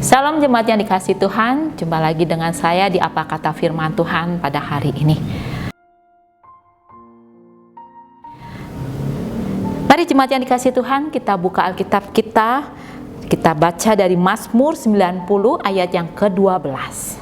Salam jemaat yang dikasihi Tuhan, jumpa lagi dengan saya di Apa Kata Firman Tuhan pada hari ini. Mari jemaat yang dikasihi Tuhan, kita buka Alkitab kita baca dari Mazmur 90 ayat yang ke-12.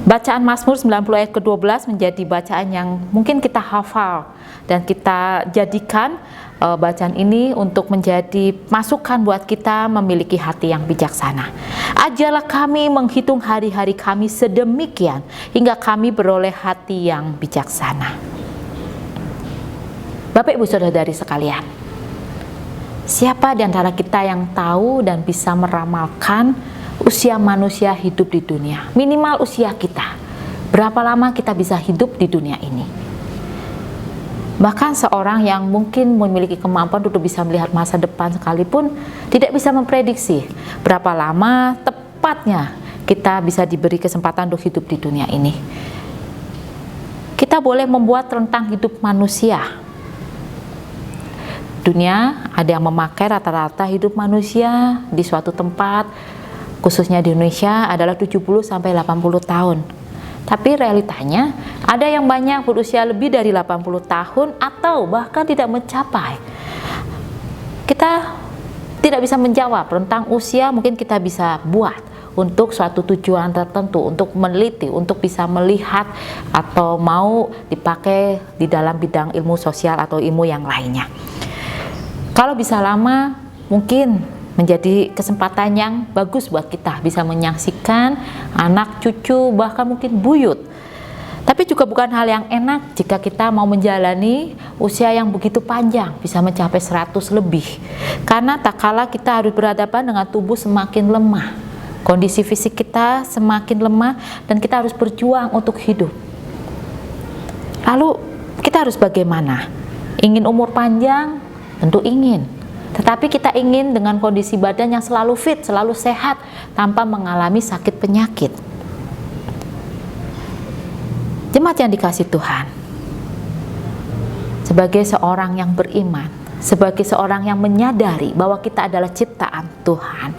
Bacaan Mazmur 90 ayat ke-12 menjadi bacaan yang mungkin kita hafal dan kita jadikan bacaan ini untuk menjadi masukan buat kita memiliki hati yang bijaksana. Ajarlah kami menghitung hari-hari kami sedemikian hingga kami beroleh hati yang bijaksana. Bapak Ibu Saudara-saudari sekalian, siapa di antara kita yang tahu dan bisa meramalkan usia manusia hidup di dunia? Minimal usia kita. Berapa lama kita bisa hidup di dunia ini? Bahkan seorang yang mungkin memiliki kemampuan untuk bisa melihat masa depan sekalipun tidak bisa memprediksi berapa lama tepatnya kita bisa diberi kesempatan untuk hidup di dunia ini. Kita boleh membuat rentang hidup manusia. Dunia ada yang memakai rata-rata hidup manusia di suatu tempat, khususnya di Indonesia adalah 70 sampai 80 tahun. Tapi realitanya ada yang banyak berusia lebih dari 80 tahun atau bahkan tidak mencapai. Kita tidak bisa menjawab rentang usia, mungkin kita bisa buat untuk suatu tujuan tertentu, untuk meneliti, untuk bisa melihat atau mau dipakai di dalam bidang ilmu sosial atau ilmu yang lainnya. Kalau bisa lama, mungkin menjadi kesempatan yang bagus buat kita bisa menyaksikan anak, cucu, bahkan mungkin buyut. Tapi juga bukan hal yang enak jika kita mau menjalani usia yang begitu panjang, bisa mencapai 100 lebih. Karena tak kala kita harus berhadapan dengan tubuh semakin lemah, kondisi fisik kita semakin lemah, dan kita harus berjuang untuk hidup. Lalu kita harus bagaimana? Ingin umur panjang? Tentu ingin. Tetapi kita ingin dengan kondisi badan yang selalu fit, selalu sehat, tanpa mengalami sakit penyakit. Jemaat yang dikasihi Tuhan, sebagai seorang yang beriman, sebagai seorang yang menyadari bahwa kita adalah ciptaan Tuhan,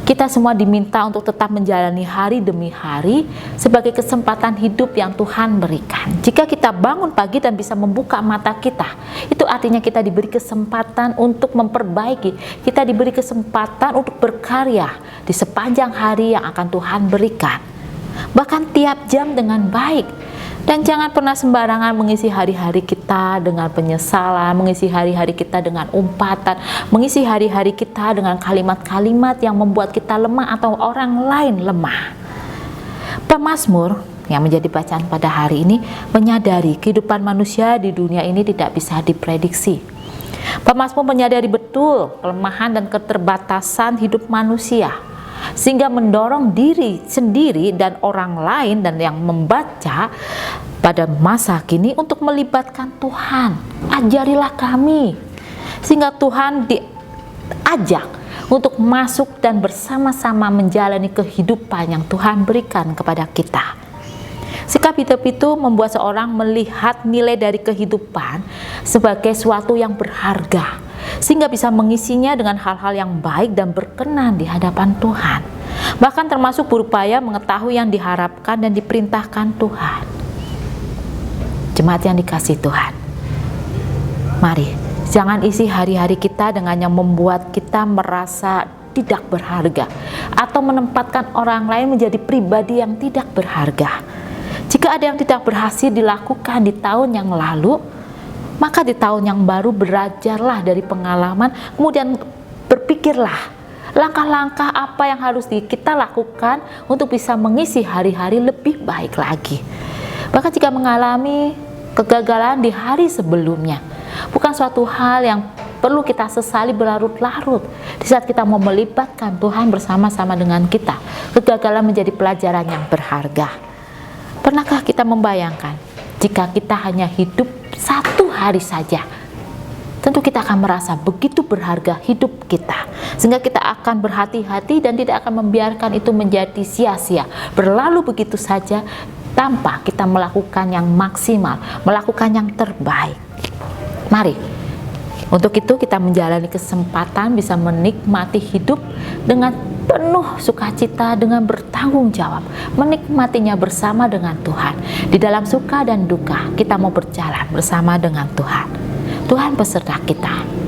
kita semua diminta untuk tetap menjalani hari demi hari sebagai kesempatan hidup yang Tuhan berikan. Jika kita bangun pagi dan bisa membuka mata kita, itu artinya kita diberi kesempatan untuk memperbaiki, kita diberi kesempatan untuk berkarya di sepanjang hari yang akan Tuhan berikan. Bahkan tiap jam dengan baik. Dan jangan pernah sembarangan mengisi hari-hari kita dengan penyesalan, mengisi hari-hari kita dengan umpatan, mengisi hari-hari kita dengan kalimat-kalimat yang membuat kita lemah atau orang lain lemah. Pemazmur yang menjadi bacaan pada hari ini menyadari kehidupan manusia di dunia ini tidak bisa diprediksi. Pemazmur menyadari betul kelemahan dan keterbatasan hidup manusia, sehingga mendorong diri sendiri dan orang lain dan yang membaca pada masa kini untuk melibatkan Tuhan. Ajarilah kami, sehingga Tuhan diajak untuk masuk dan bersama-sama menjalani kehidupan yang Tuhan berikan kepada kita. Sikap hidup itu membuat seorang melihat nilai dari kehidupan sebagai sesuatu yang berharga, sehingga bisa mengisinya dengan hal-hal yang baik dan berkenan di hadapan Tuhan. Bahkan termasuk berupaya mengetahui yang diharapkan dan diperintahkan Tuhan. Jemaat yang dikasihi Tuhan, mari jangan isi hari-hari kita dengan yang membuat kita merasa tidak berharga atau menempatkan orang lain menjadi pribadi yang tidak berharga. Jika ada yang tidak berhasil dilakukan di tahun yang lalu, maka di tahun yang baru belajarlah dari pengalaman, kemudian berpikirlah langkah-langkah apa yang harus kita lakukan untuk bisa mengisi hari-hari lebih baik lagi. Bahkan jika mengalami kegagalan di hari sebelumnya, bukan suatu hal yang perlu kita sesali berlarut-larut. Di saat kita mau melibatkan Tuhan bersama-sama dengan kita, kegagalan menjadi pelajaran yang berharga. Pernahkah kita membayangkan jika kita hanya hidup satu hari saja? Tentu kita akan merasa begitu berharga hidup kita, sehingga kita akan berhati-hati dan tidak akan membiarkan itu menjadi sia-sia, berlalu begitu saja tanpa kita melakukan yang maksimal, melakukan yang terbaik. Mari Untuk itu kita menjalani kesempatan bisa menikmati hidup dengan penuh sukacita, dengan bertanggung jawab, menikmatinya bersama dengan Tuhan. Di dalam suka dan duka kita mau berjalan bersama dengan Tuhan. Tuhan beserta kita.